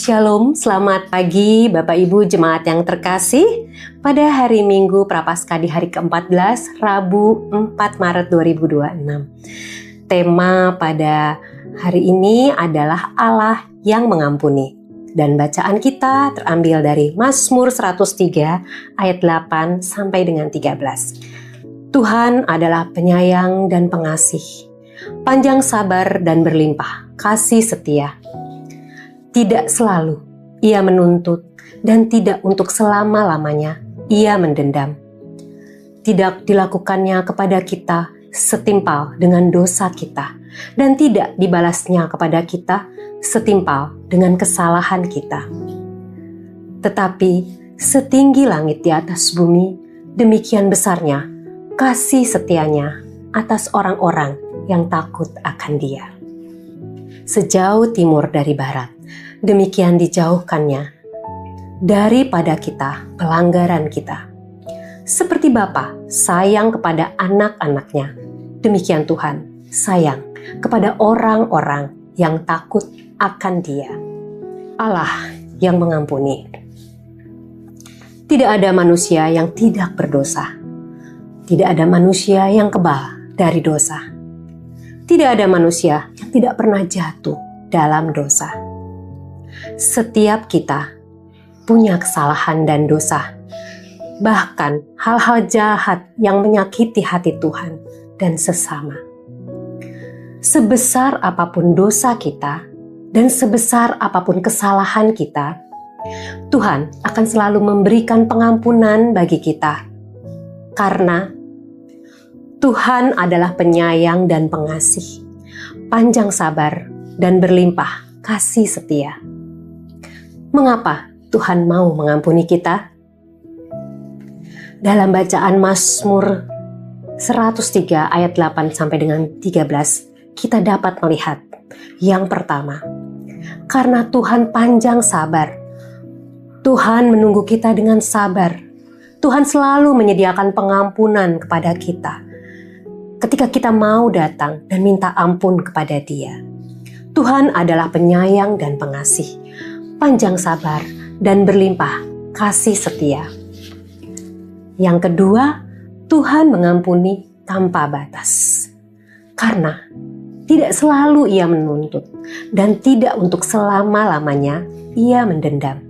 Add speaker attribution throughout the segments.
Speaker 1: Shalom, selamat pagi Bapak Ibu Jemaat yang terkasih. Pada hari Minggu Prapaskah di hari ke-14, Rabu 4 Maret 2026. Tema pada hari ini adalah Allah yang mengampuni. Dan bacaan kita terambil dari Mazmur 103 ayat 8 sampai dengan 13. Tuhan adalah penyayang dan pengasih, panjang sabar dan berlimpah kasih setia. Tidak selalu Ia menuntut dan tidak untuk selama-lamanya Ia mendendam. Tidak dilakukannya kepada kita setimpal dengan dosa kita, dan tidak dibalasnya kepada kita setimpal dengan kesalahan kita. Tetapi setinggi langit di atas bumi, demikian besarnya kasih setianya atas orang-orang yang takut akan Dia. Sejauh timur dari barat, demikian dijauhkannya daripada kita pelanggaran kita. Seperti Bapa sayang kepada anak-anaknya, demikian Tuhan sayang kepada orang-orang yang takut akan Dia. Allah yang mengampuni. Tidak ada manusia yang tidak berdosa. Tidak ada manusia yang kebal dari dosa. Tidak ada manusia yang tidak pernah jatuh dalam dosa. Setiap kita punya kesalahan dan dosa, bahkan hal-hal jahat yang menyakiti hati Tuhan dan sesama. Sebesar apapun dosa kita dan sebesar apapun kesalahan kita, Tuhan akan selalu memberikan pengampunan bagi kita, karena Tuhan adalah penyayang dan pengasih, panjang sabar dan berlimpah kasih setia. Mengapa Tuhan mau mengampuni kita? Dalam bacaan Mazmur 103 ayat 8 sampai dengan 13, kita dapat melihat yang pertama, karena Tuhan panjang sabar. Tuhan menunggu kita dengan sabar. Tuhan selalu menyediakan pengampunan kepada kita ketika kita mau datang dan minta ampun kepada Dia. Tuhan adalah penyayang dan pengasih, panjang sabar dan berlimpah kasih setia. Yang kedua, Tuhan mengampuni tanpa batas. Karena tidak selalu Ia menuntut dan tidak untuk selama-lamanya Ia mendendam.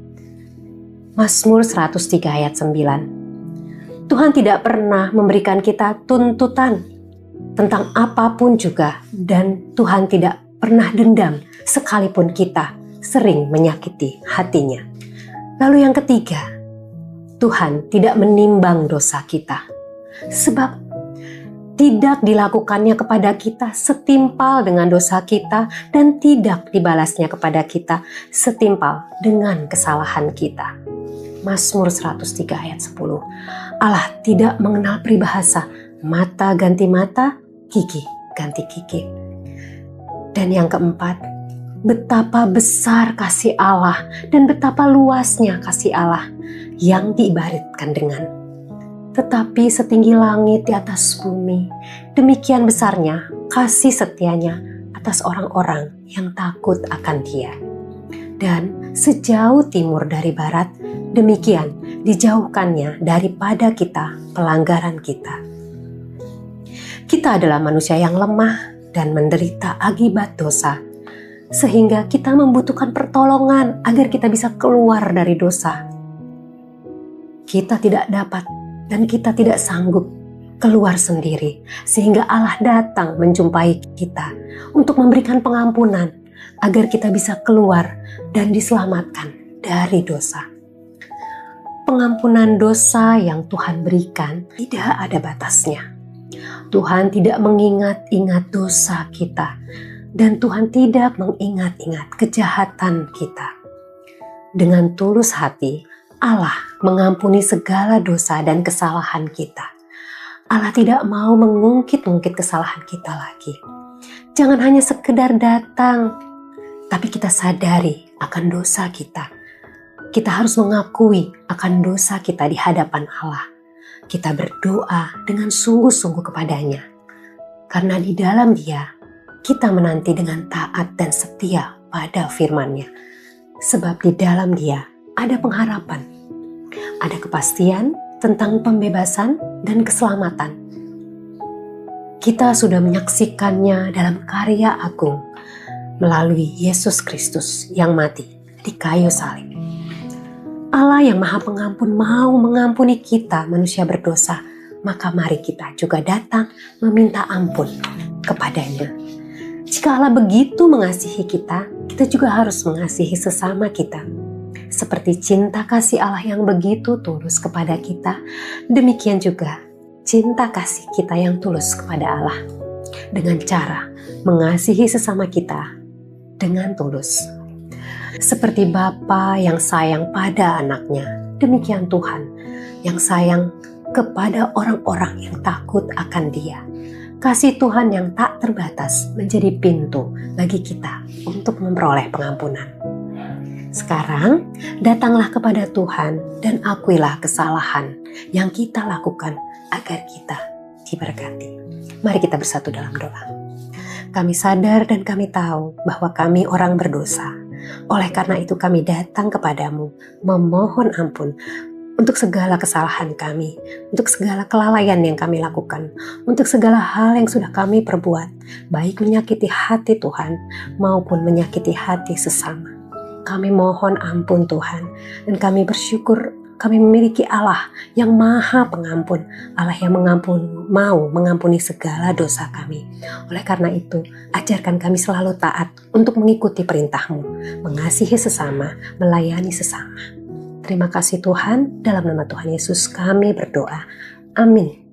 Speaker 1: Mazmur 103 ayat 9. Tuhan tidak pernah memberikan kita tuntutan tentang apapun juga, dan Tuhan tidak pernah dendam sekalipun kita sering menyakiti hatinya. Lalu yang ketiga, Tuhan tidak menimbang dosa kita, sebab tidak dilakukannya kepada kita setimpal dengan dosa kita dan tidak dibalasnya kepada kita setimpal dengan kesalahan kita. Mazmur 103 ayat 10. Allah tidak mengenal peribahasa mata ganti mata, gigi ganti gigi. Dan yang keempat, betapa besar kasih Allah dan betapa luasnya kasih Allah yang diibaratkan dengan, tetapi setinggi langit di atas bumi, demikian besarnya kasih setianya atas orang-orang yang takut akan Dia. Dan sejauh timur dari barat, demikian dijauhkannya daripada kita pelanggaran kita. Kita adalah manusia yang lemah dan menderita akibat dosa, sehingga kita membutuhkan pertolongan agar kita bisa keluar dari dosa. Kita tidak dapat dan kita tidak sanggup keluar sendiri, sehingga Allah datang menjumpai kita untuk memberikan pengampunan agar kita bisa keluar dan diselamatkan dari dosa. Pengampunan dosa yang Tuhan berikan tidak ada batasnya. Tuhan tidak mengingat-ingat dosa kita, dan Tuhan tidak mengingat-ingat kejahatan kita. Dengan tulus hati, Allah mengampuni segala dosa dan kesalahan kita. Allah tidak mau mengungkit-ungkit kesalahan kita lagi. Jangan hanya sekedar datang, tapi kita sadari akan dosa kita. Kita harus mengakui akan dosa kita di hadapan Allah. Kita berdoa dengan sungguh-sungguh kepadanya, karena di dalam Dia kita menanti dengan taat dan setia pada firman-Nya, sebab di dalam Dia ada pengharapan, ada kepastian tentang pembebasan dan keselamatan. Kita sudah menyaksikannya dalam karya agung melalui Yesus Kristus yang mati di kayu salib. Allah yang Maha Pengampun mau mengampuni kita manusia berdosa, maka mari kita juga datang meminta ampun kepadanya. Jika Allah begitu mengasihi kita, kita juga harus mengasihi sesama kita. Seperti cinta kasih Allah yang begitu tulus kepada kita, demikian juga cinta kasih kita yang tulus kepada Allah. Dengan cara mengasihi sesama kita dengan tulus. Seperti Bapa yang sayang pada anaknya, demikian Tuhan yang sayang kepada orang-orang yang takut akan Dia. Kasih Tuhan yang tak terbatas menjadi pintu bagi kita untuk memperoleh pengampunan. Sekarang, datanglah kepada Tuhan dan akuilah kesalahan yang kita lakukan agar kita diberkati. Mari kita bersatu dalam doa. Kami sadar dan kami tahu bahwa kami orang berdosa. Oleh karena itu kami datang kepadamu memohon ampun untuk segala kesalahan kami, untuk segala kelalaian yang kami lakukan, untuk segala hal yang sudah kami perbuat, baik menyakiti hati Tuhan maupun menyakiti hati sesama. Kami mohon ampun Tuhan, dan kami bersyukur kami memiliki Allah yang Maha Pengampun, Allah yang mau mengampuni segala dosa kami. Oleh karena itu, ajarkan kami selalu taat untuk mengikuti perintah-Mu, mengasihi sesama, melayani sesama. Terima kasih Tuhan, dalam nama Tuhan Yesus kami berdoa. Amin.